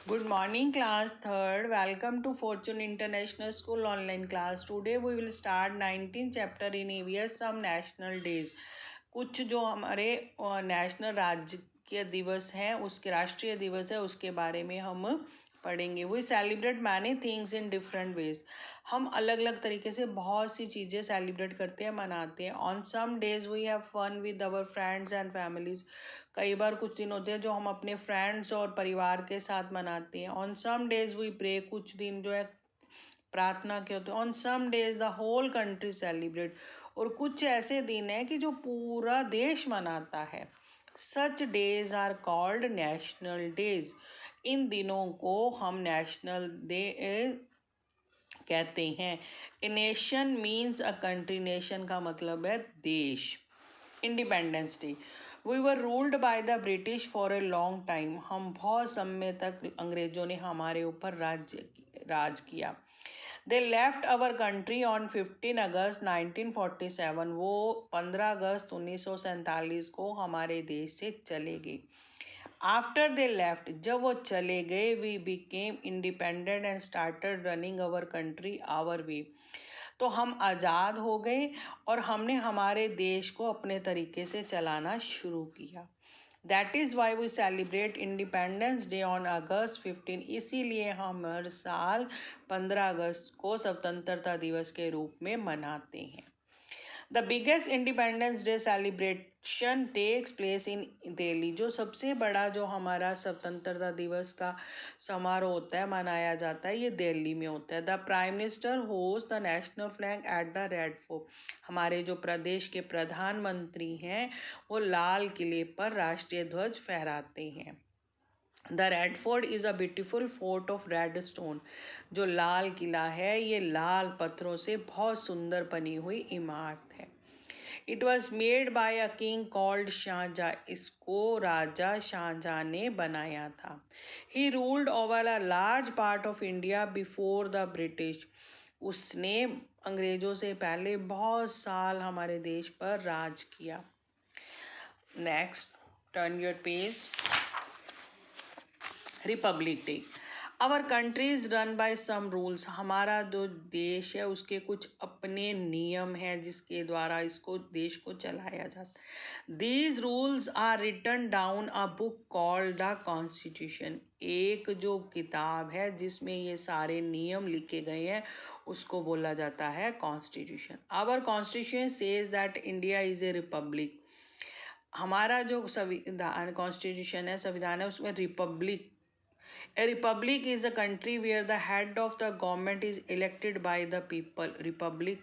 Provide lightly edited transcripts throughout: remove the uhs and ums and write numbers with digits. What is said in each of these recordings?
Good morning, class third. Welcome to Fortune International School online class. Today we will start 19th chapter in EVS some national days. कुछ जो हमारे national राज्य दिवस हैं उसके राष्ट्रीय दिवस है उसके बारे में हम पढ़ेंगे. We celebrate many things in different ways. हम अलग अलग तरीके से बहुत सी चीज़ें सेलिब्रेट करते हैं, मनाते हैं. On some days we have fun with our friends and families. कई बार कुछ दिन होते हैं जो हम अपने फ्रेंड्स और परिवार के साथ मनाते हैं. On some days we pray. कुछ दिन जो है प्रार्थना के होते हैं. On some days the whole country celebrate. और कुछ ऐसे दिन हैं कि जो पूरा देश मनाता है. Such days are called national days. इन दिनों को हम नेशनल डे कहते हैं. A nation means a country. Nation का मतलब है देश. Independence day. We were ruled by the British for a long time. हम बहुत समय तक अंग्रेजों ने हमारे ऊपर राज किया. They left our country on 15 अगस्त 1947. वो 15 अगस्त 1947 को हमारे देश से चले गए. आफ्टर दे लेफ्ट, जब वो चले गए, we became independent and started running our country our way. तो हम आज़ाद हो गए और हमने हमारे देश को अपने तरीके से चलाना शुरू किया. That is why we celebrate independence day on August 15. इसीलिए हम हर साल 15 अगस्त को स्वतंत्रता दिवस के रूप में मनाते हैं. The biggest independence day celebration takes place in Delhi. जो सबसे बड़ा जो हमारा स्वतंत्रता दिवस का समारोह होता है, मनाया जाता है, ये दिल्ली में होता है. The prime minister host the national flag at the red fort. हमारे जो प्रदेश के प्रधानमंत्री हैं वो लाल किले पर राष्ट्रीय ध्वज फहराते हैं. The red fort is a beautiful fort of red stone. जो लाल किला है ये लाल पत्थरों से बहुत सुंदर बनी हुई इमारत है. It was made by a king called Shah Jahan. इसको राजा शाहजहाँ ने बनाया था. He ruled over a large part of India before the British. उसने अंग्रेजों से पहले बहुत साल हमारे देश पर राज किया. Next, turn your page. Republic day. Our country is run by some rules. हमारा जो देश है उसके कुछ अपने नियम हैं जिसके द्वारा इसको देश को चलाया जाता है. These rules are written down a book called the constitution. एक जो किताब है जिसमें ये सारे नियम लिखे गए हैं उसको बोला जाता है constitution. Our constitution says that India is a republic. हमारा जो संविधान कॉन्स्टिट्यूशन है, संविधान है, उसमें republic. A republic is a country where the head of the government is elected by the people. Republic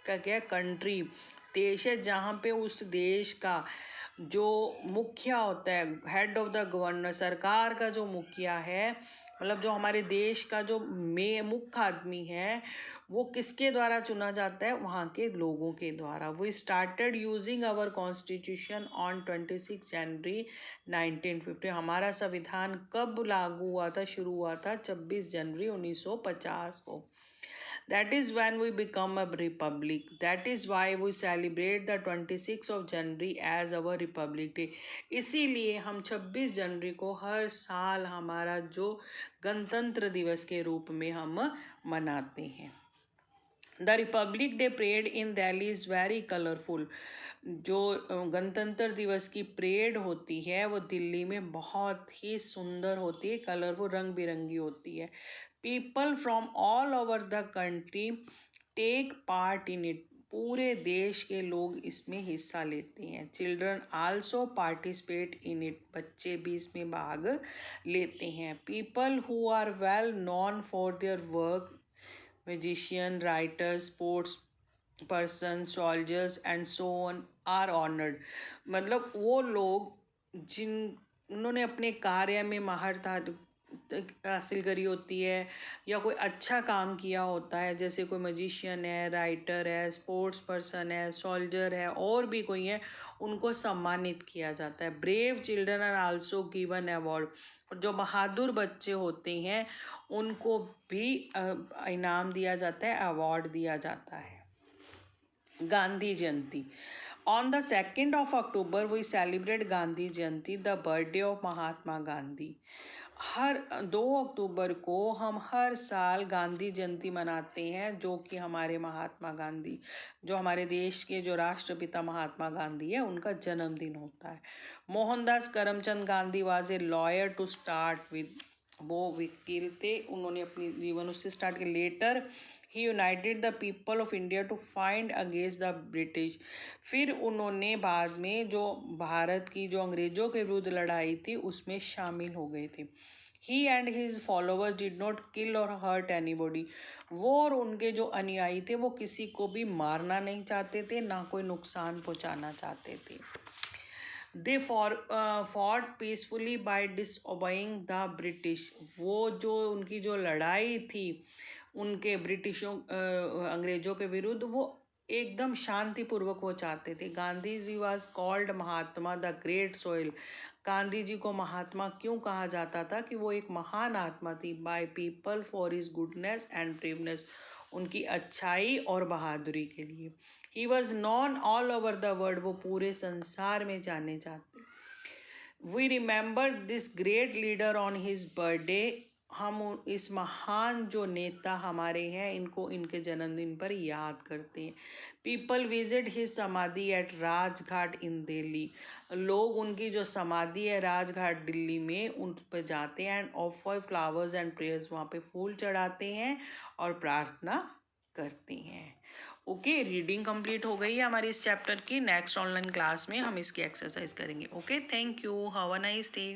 का क्या, कंट्री, देश है जहाँ पे उस देश का जो मुखिया होता है, हेड ऑफ द गवर्नर, सरकार का जो मुखिया है, मतलब जो हमारे देश का जो मुख्य आदमी है, वो किसके द्वारा चुना जाता है, वहाँ के लोगों के द्वारा. We started using our constitution on 26 January 1950. हमारा संविधान कब लागू हुआ था, शुरू हुआ था 26 जनवरी 1950 को. That is when we become a republic. That is why we celebrate the 26th of January as our Republic Day. इसीलिए हम 26 जनवरी को हर साल हमारा जो गणतंत्र दिवस के रूप में हम मनाते हैं. The Republic day parade in Delhi is very colourful. जो गणतंत्र दिवस की परेड होती है वो दिल्ली में बहुत ही सुंदर होती है, कलरफुल, रंग बिरंगी होती है. People from all over the country take part in it. पूरे देश के लोग इसमें हिस्सा लेते हैं. Children also participate in it. बच्चे भी इसमें भाग लेते हैं. People who are well known for their work, musician, writers, sports person, soldiers and so on are honoured. मतलब वो लोग जिन्होंने अपने कार्य में महारत हासिल करी होती है या कोई अच्छा काम किया होता है, जैसे कोई म्यूजिशियन है, राइटर है, स्पोर्ट्स पर्सन है, सोल्जर है, और भी कोई है, उनको सम्मानित किया जाता है. Brave children are also given award. और जो बहादुर बच्चे होते हैं उनको भी इनाम दिया जाता है, अवार्ड दिया जाता है. गांधी जयंती. On the 2nd of October we celebrate Gandhi Jayanti, the birthday of Mahatma Gandhi. हर 2 अक्टूबर को हम हर साल गांधी जयंती मनाते हैं, जो कि हमारे महात्मा गांधी, जो हमारे देश के जो राष्ट्रपिता महात्मा गांधी है, उनका जन्मदिन होता है। Mohandas Karamchand Gandhi was a lawyer to start with, वो वकील थे, उन्होंने अपनी जीवन उससे स्टार्ट किया। Later he united the people of India to fight against the British. फिर उन्होंने बाद में जो भारत की जो अंग्रेजों के विरुद्ध लड़ाई थी उसमें शामिल हो गए थे। He and his followers did not kill और हर्ट एनीबॉडी। वो और उनके जो अनुयायी थे वो किसी को भी मारना नहीं चाहते थे, ना कोई नुकसान पहुंचाना चाहते थे। They fought peacefully by disobeying the British. वो जो उनकी जो लड़ाई थी उनके ब्रिटिशों अंग्रेजों के विरुद्ध, वो एकदम शांतिपूर्वक वो चाहते थे। Gandhi ji was called Mahatma the great soul. Gandhi ji को महात्मा क्यों कहा जाता था? कि वो एक महान आत्मा थी। By people for his goodness and braveness, उनकी अच्छाई और बहादुरी के लिए। He was known all over the world, वो पूरे संसार में जाने जाते। We remember this great leader on his birthday. हम इस महान जो नेता हमारे हैं इनको इनके जन्मदिन पर याद करते हैं। पीपल विजिट हिज समाधि एट राजघाट इन दिल्ली। लोग उनकी जो समाधि है राजघाट दिल्ली में, उन पर जाते हैं and offer flowers and prayers, वहाँ पे फूल चढ़ाते हैं और प्रार्थना करते हैं। ओके, रीडिंग कंप्लीट हो गई है हमारी इस चैप्टर की। नेक्स्ट ऑनलाइन क्लास में हम इसकी एक्सरसाइज करेंगे। Okay, thank you, have a nice day.